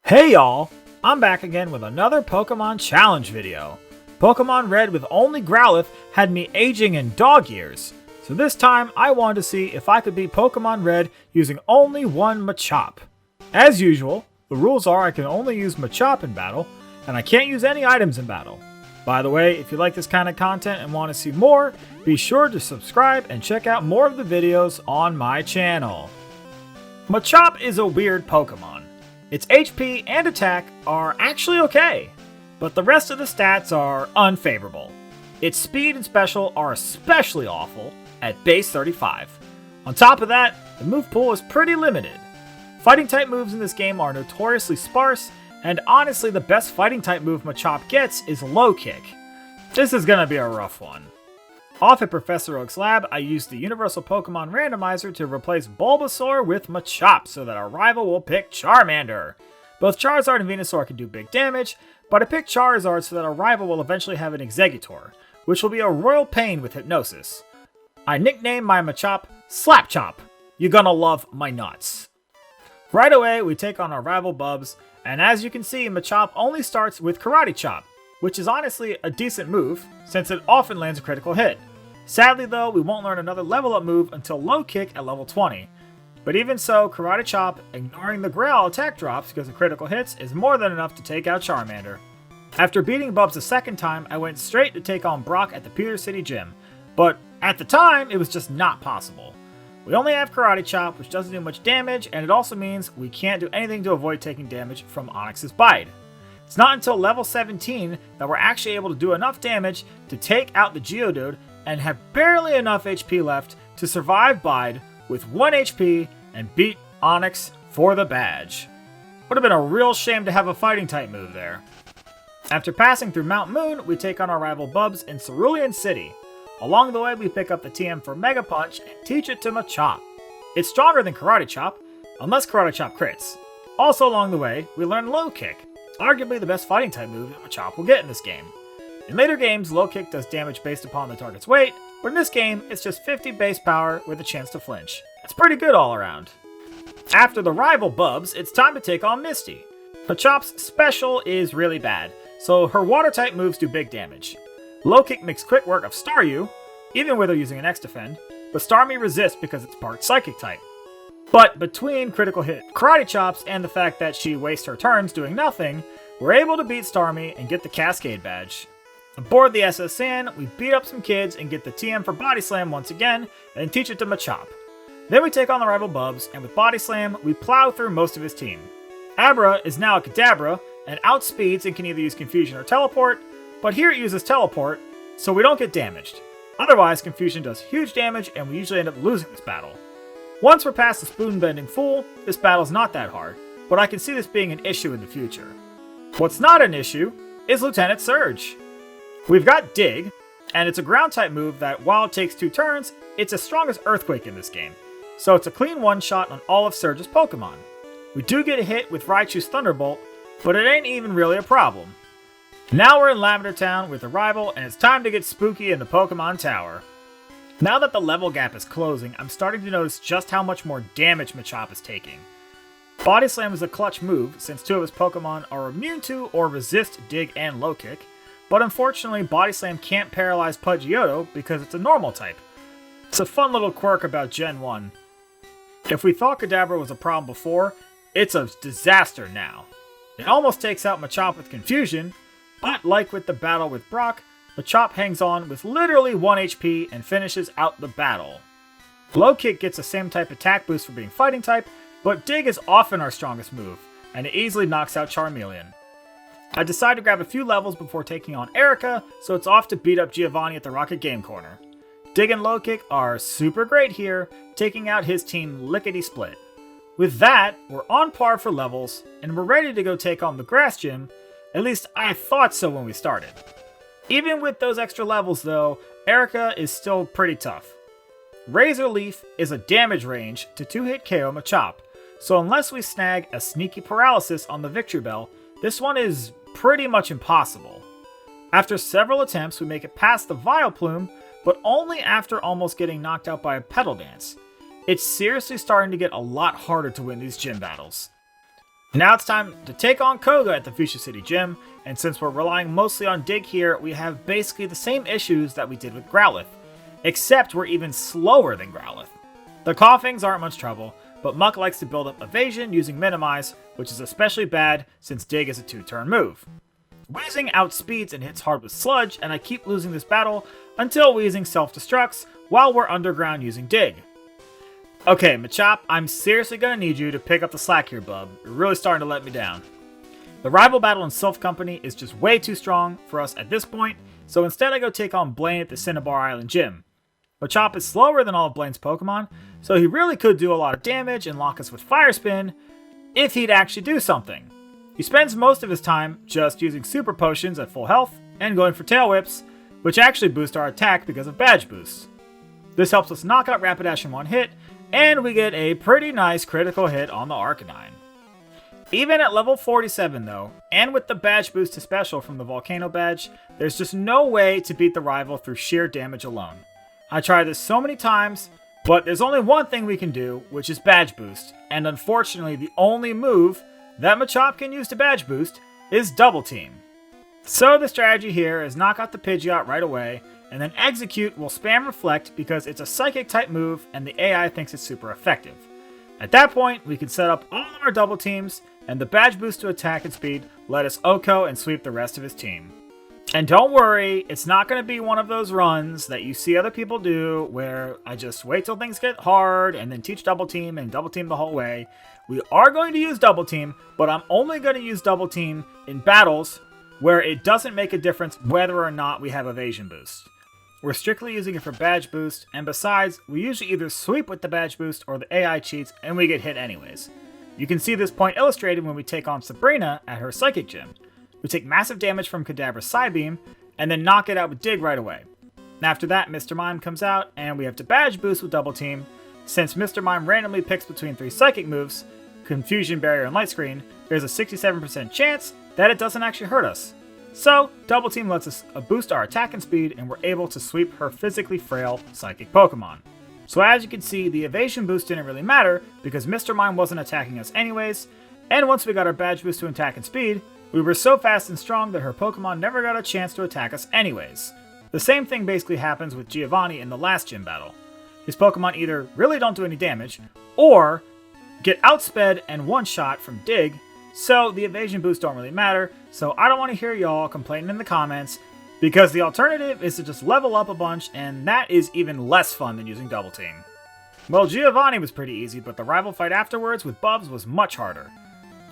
Hey y'all! I'm back again with another Pokemon Challenge video. Pokemon Red with only Growlithe had me aging in dog years, so this time I wanted to see if I could beat Pokemon Red using only one Machop. As usual, the rules are I can only use Machop in battle, and I can't use any items in battle. By the way, if you like this kind of content and want to see more, be sure to subscribe and check out more of the videos on my channel. Machop is a weird Pokemon. Its HP and attack are actually okay, but the rest of the stats are unfavorable. Its speed and special are especially awful at base 35. On top of that, the move pool is pretty limited. Fighting type moves in this game are notoriously sparse, and honestly the best fighting type move Machop gets is Low Kick. This is gonna be a rough one. Off at Professor Oak's lab, I used the Universal Pokemon Randomizer to replace Bulbasaur with Machop so that our rival will pick Charmander. Both Charizard and Venusaur can do big damage, but I picked Charizard so that our rival will eventually have an Exeggutor, which will be a royal pain with Hypnosis. I nicknamed my Machop Slapchop. You're gonna love my nuts. Right away, we take on our rival Bubs, and as you can see, Machop only starts with Karate Chop, which is honestly a decent move, since it often lands a critical hit. Sadly though, we won't learn another level up move until Low Kick at level 20. But even so, Karate Chop, ignoring the Growl attack drops because of critical hits, is more than enough to take out Charmander. After beating Bubs a second time, I went straight to take on Brock at the Pewter City Gym, but at the time, it was just not possible. We only have Karate Chop, which doesn't do much damage, and it also means we can't do anything to avoid taking damage from Onix's Bite. It's not until level 17 that we're actually able to do enough damage to take out the Geodude and have barely enough HP left to survive Bide with 1 HP and beat Onix for the badge. Would have been a real shame to have a fighting type move there. After passing through Mount Moon, we take on our rival Bubs in Cerulean City. Along the way, we pick up the TM for Mega Punch and teach it to Machop. It's stronger than Karate Chop, unless Karate Chop crits. Also along the way, we learn Low Kick, arguably the best fighting type move that Machop will get in this game. In later games, Low Kick does damage based upon the target's weight, but in this game, it's just 50 base power with a chance to flinch. It's pretty good all around. After the rival Bubs, it's time to take on Misty. Machop's special is really bad, so her water type moves do big damage. Low Kick makes quick work of Staryu, even with her using an X-Defend, but Starmie resists because it's part Psychic type. But between critical hit Karate Chops and the fact that she wastes her turns doing nothing, we're able to beat Starmie and get the Cascade badge. Aboard the SS Sand, we beat up some kids and get the TM for Body Slam once again, and teach it to Machop. Then we take on the rival Bubs, and with Body Slam, we plow through most of his team. Abra is now a Kadabra, and outspeeds and can either use Confusion or Teleport, but here it uses Teleport, so we don't get damaged. Otherwise, Confusion does huge damage, and we usually end up losing this battle. Once we're past the Spoon-Bending Fool, this battle's not that hard, but I can see this being an issue in the future. What's not an issue is Lieutenant Surge. We've got Dig, and it's a ground-type move that, while it takes 2 turns, it's as strong as Earthquake in this game, so it's a clean one-shot on all of Surge's Pokemon. We do get a hit with Raichu's Thunderbolt, but it ain't even really a problem. Now we're in Lavender Town with a rival, and it's time to get spooky in the Pokemon Tower. Now that the level gap is closing, I'm starting to notice just how much more damage Machop is taking. Body Slam is a clutch move, since 2 of his Pokemon are immune to or resist Dig and Low Kick, but unfortunately Body Slam can't paralyze Pidgeotto because it's a normal type. It's a fun little quirk about Gen 1. If we thought Kadabra was a problem before, it's a disaster now. It almost takes out Machop with Confusion, but like with the battle with Brock, Machop hangs on with literally 1 HP and finishes out the battle. Low Kick gets the same type attack boost for being fighting type, but Dig is often our strongest move, and it easily knocks out Charmeleon. I decide to grab a few levels before taking on Erica, so it's off to beat up Giovanni at the Rocket Game Corner. Dig and Low Kick are super great here, taking out his team lickety-split. With that, we're on par for levels, and we're ready to go take on the Grass Gym. At least I thought so when we started. Even with those extra levels though, Erica is still pretty tough. Razor Leaf is a damage range to 2-hit KO Machop, so unless we snag a sneaky paralysis on the Victory Bell, this one is pretty much impossible. After several attempts, we make it past the Vileplume, but only after almost getting knocked out by a Petal Dance. It's seriously starting to get a lot harder to win these gym battles. Now it's time to take on Koga at the Fuchsia City Gym, and since we're relying mostly on Dig here, we have basically the same issues that we did with Growlithe, except we're even slower than Growlithe. The Coughings aren't much trouble, but Muck likes to build up evasion using Minimize, which is especially bad since Dig is a 2-turn move. Weezing outspeeds and hits hard with Sludge, and I keep losing this battle until Weezing self-destructs while we're underground using Dig. Okay, Machop, I'm seriously gonna need you to pick up the slack here, bub. You're really starting to let me down. The rival battle in Sylph Company is just way too strong for us at this point, so instead I go take on Blaine at the Cinnabar Island Gym. Machop is slower than all of Blaine's Pokemon, so he really could do a lot of damage and lock us with Fire Spin if he'd actually do something. He spends most of his time just using Super Potions at full health and going for Tail Whips, which actually boost our attack because of Badge Boost. This helps us knock out Rapidash in one hit, and we get a pretty nice critical hit on the Arcanine. Even at level 47 though, and with the Badge Boost to Special from the Volcano Badge, there's just no way to beat the rival through sheer damage alone. I tried this so many times, but there's only one thing we can do, which is Badge Boost, and unfortunately the only move that Machop can use to Badge Boost is Double Team. So the strategy here is knock out the Pidgeot right away, and then Execute will spam Reflect because it's a Psychic type move and the AI thinks it's super effective. At that point, we can set up all of our Double Teams, and the Badge Boost to attack and speed let us OHKO and sweep the rest of his team. And don't worry, it's not going to be one of those runs that you see other people do where I just wait till things get hard and then teach Double Team and Double Team the whole way. We are going to use Double Team, but I'm only going to use Double Team in battles where it doesn't make a difference whether or not we have Evasion Boost. We're strictly using it for Badge Boost, and besides, we usually either sweep with the Badge Boost or the AI cheats and we get hit anyways. You can see this point illustrated when we take on Sabrina at her Psychic Gym. We take massive damage from Kadabra's Psybeam, and then knock it out with Dig right away. After that, Mr. Mime comes out, and we have to Badge Boost with Double Team. Since Mr. Mime randomly picks between 3 Psychic moves, Confusion Barrier and Light Screen, there's a 67% chance that it doesn't actually hurt us. So, Double Team lets us boost our attack and speed, and we're able to sweep her physically frail Psychic Pokemon. So as you can see, the Evasion Boost didn't really matter, because Mr. Mime wasn't attacking us anyways, and once we got our Badge Boost to attack and speed, we were so fast and strong that her Pokemon never got a chance to attack us anyways. The same thing basically happens with Giovanni in the last gym battle. His Pokemon either really don't do any damage, or get outsped and one-shot from Dig, so the evasion boosts don't really matter, so I don't want to hear y'all complaining in the comments, because the alternative is to just level up a bunch, and that is even less fun than using Double Team. Well, Giovanni was pretty easy, but the rival fight afterwards with Bubs was much harder.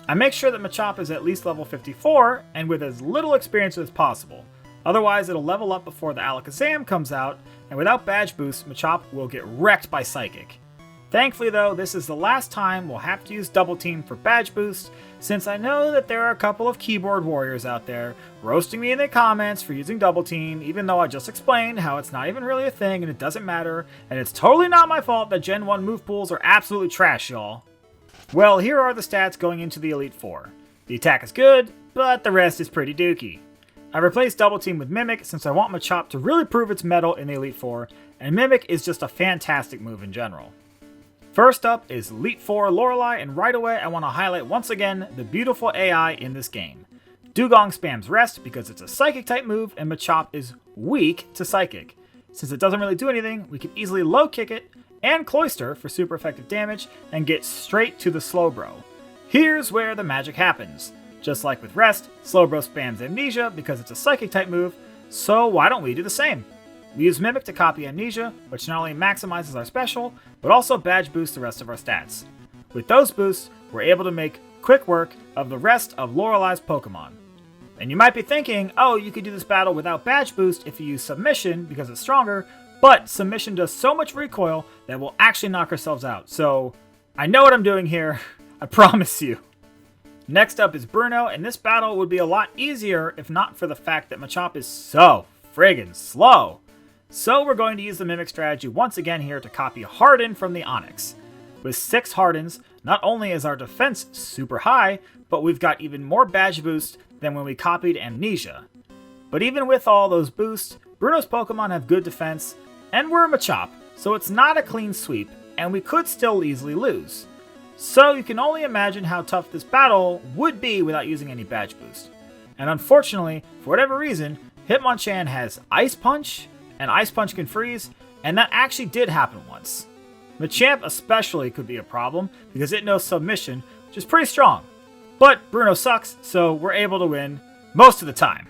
I make sure that Machop is at least level 54, and with as little experience as possible. Otherwise, it'll level up before the Alakazam comes out, and without Badge Boost, Machop will get wrecked by Psychic. Thankfully though, this is the last time we'll have to use Double Team for Badge Boost, since I know that there are a couple of keyboard warriors out there roasting me in the comments for using Double Team, even though I just explained how it's not even really a thing and it doesn't matter, and it's totally not my fault that Gen 1 move pools are absolutely trash, y'all. Well, here are the stats going into the Elite Four. The attack is good, but the rest is pretty dookie. I replaced Double Team with Mimic since I want Machop to really prove its mettle in the Elite Four, and Mimic is just a fantastic move in general. First up is Elite Four Lorelei, and right away I want to highlight once again the beautiful AI in this game. Dugong spams Rest because it's a Psychic type move and Machop is weak to Psychic. Since it doesn't really do anything, we can easily low kick it and Cloyster for super effective damage and get straight to the Slowbro. Here's where the magic happens. Just like with Rest, Slowbro spams Amnesia because it's a Psychic type move, so why don't we do the same? We use Mimic to copy Amnesia, which not only maximizes our special, but also badge boosts the rest of our stats. With those boosts, we're able to make quick work of the rest of Lorelei's Pokemon. And you might be thinking, oh, you could do this battle without badge boost if you use Submission because it's stronger, but Submission does so much recoil that we'll actually knock ourselves out. So, I know what I'm doing here, I promise you. Next up is Bruno, and this battle would be a lot easier if not for the fact that Machop is so friggin' slow. So we're going to use the Mimic strategy once again here to copy Harden from the Onix. With 6 Hardens, not only is our defense super high, but we've got even more badge boost than when we copied Amnesia. But even with all those boosts, Bruno's Pokemon have good defense, and we're a Machop, so it's not a clean sweep, and we could still easily lose. So you can only imagine how tough this battle would be without using any badge boost. And unfortunately, for whatever reason, Hitmonchan has Ice Punch, and Ice Punch can freeze, and that actually did happen once. Machop especially could be a problem because it knows Submission, which is pretty strong. But Bruno sucks, so we're able to win most of the time.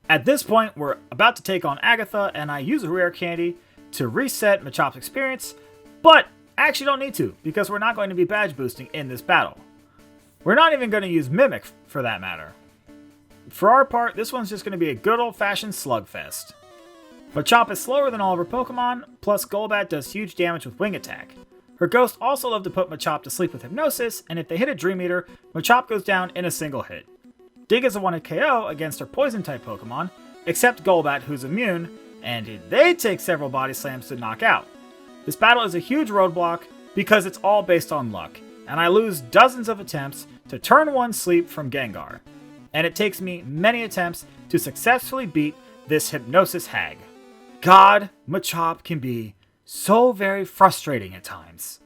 At this point, we're about to take on Agatha, and I use a rare candy to reset Machop's experience, but I actually don't need to because we're not going to be badge boosting in this battle. We're not even going to use Mimic for that matter. For our part, this one's just going to be a good old-fashioned slugfest. Machop is slower than all of her Pokemon, plus Golbat does huge damage with Wing Attack. Her Ghost also love to put Machop to sleep with Hypnosis, and if they hit a Dream Eater, Machop goes down in a single hit. Dig is a one-hit KO against her Poison-type Pokemon, except Golbat, who's immune, and they take several Body Slams to knock out. This battle is a huge roadblock because it's all based on luck, and I lose dozens of attempts to turn 1 sleep from Gengar. And it takes me many attempts to successfully beat this Hypnosis hag. God, Machop can be so very frustrating at times.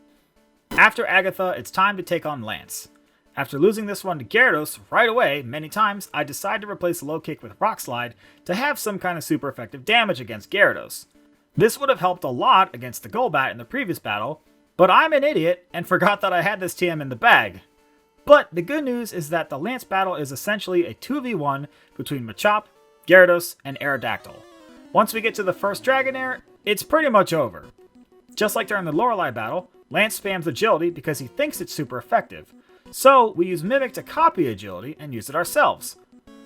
After Agatha, it's time to take on Lance. After losing this one to Gyarados right away many times, I decide to replace Low Kick with Rock Slide to have some kind of super effective damage against Gyarados. This would have helped a lot against the Golbat in the previous battle, but I'm an idiot and forgot that I had this TM in the bag. But the good news is that the Lance battle is essentially a 2v1 between Machop, Gyarados, and Aerodactyl. Once we get to the first Dragonair, it's pretty much over. Just like during the Lorelei battle, Lance spams Agility because he thinks it's super effective. So we use Mimic to copy Agility and use it ourselves.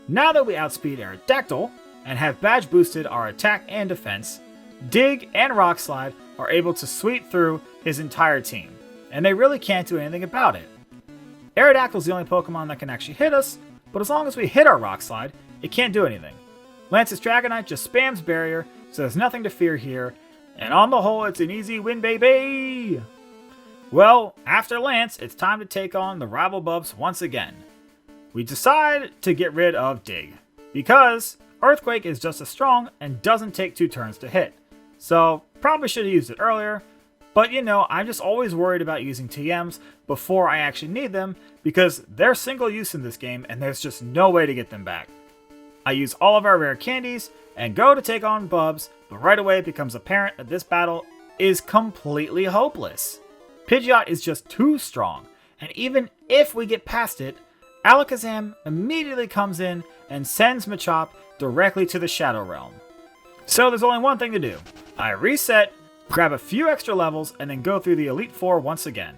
Now that we outspeed Aerodactyl and have badge boosted our attack and defense, Dig and Rock Slide are able to sweep through his entire team, and they really can't do anything about it. Aerodactyl's the only Pokemon that can actually hit us, but as long as we hit our Rock Slide, it can't do anything. Lance's Dragonite just spams Barrier, so there's nothing to fear here, and on the whole, it's an easy win, baby! Well, after Lance, it's time to take on the rival Bubs once again. We decide to get rid of Dig, because Earthquake is just as strong and doesn't take 2 turns to hit. So, probably should have used it earlier, but you know, I'm just always worried about using TMs before I actually need them, because they're single use in this game and there's just no way to get them back. I use all of our rare candies and go to take on Bubs, but right away it becomes apparent that this battle is completely hopeless. Pidgeot is just too strong, and even if we get past it, Alakazam immediately comes in and sends Machop directly to the Shadow Realm. So there's only one thing to do. I reset, grab a few extra levels, and then go through the Elite Four once again.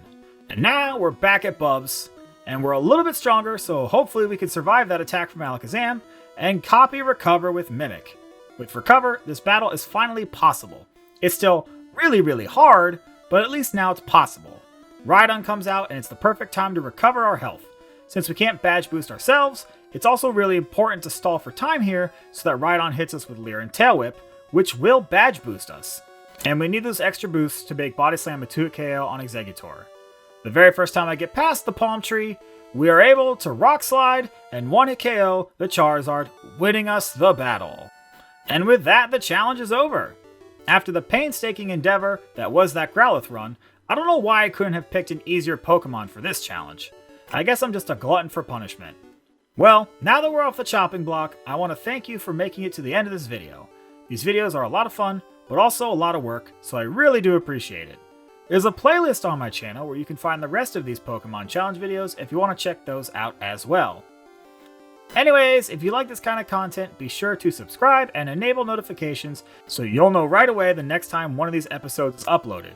And now we're back at Bubs, and we're a little bit stronger, so hopefully we can survive that attack from Alakazam, and copy Recover with Mimic. With Recover, this battle is finally possible. It's still really hard, but at least now it's possible. Rhydon comes out, and it's the perfect time to recover our health. Since we can't badge boost ourselves, it's also really important to stall for time here so that Rhydon hits us with Leer and Tail Whip, which will badge boost us. And we need those extra boosts to make Body Slam a 2-hit KO on Exeggutor. The very first time I get past the Palm Tree, we are able to Rock Slide and 1-hit KO the Charizard, winning us the battle. And with that, the challenge is over. After the painstaking endeavor that was that Growlithe run, I don't know why I couldn't have picked an easier Pokemon for this challenge. I guess I'm just a glutton for punishment. Well, now that we're off the chopping block, I want to thank you for making it to the end of this video. These videos are a lot of fun, but also a lot of work, so I really do appreciate it. There's a playlist on my channel where you can find the rest of these Pokemon challenge videos if you want to check those out as well. Anyways, if you like this kind of content, be sure to subscribe and enable notifications so you'll know right away the next time one of these episodes is uploaded.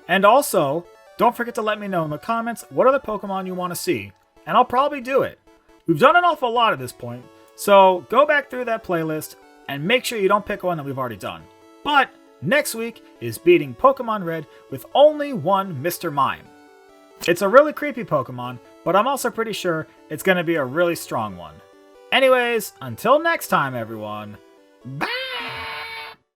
And also, don't forget to let me know in the comments what other Pokemon you want to see, and I'll probably do it. We've done an awful lot at this point, so go back through that playlist and make sure you don't pick one that we've already done. But next week is beating Pokemon Red with only one Mr. Mime. It's a really creepy Pokemon, but I'm also pretty sure it's going to be a really strong one. Anyways, until next time everyone, bye!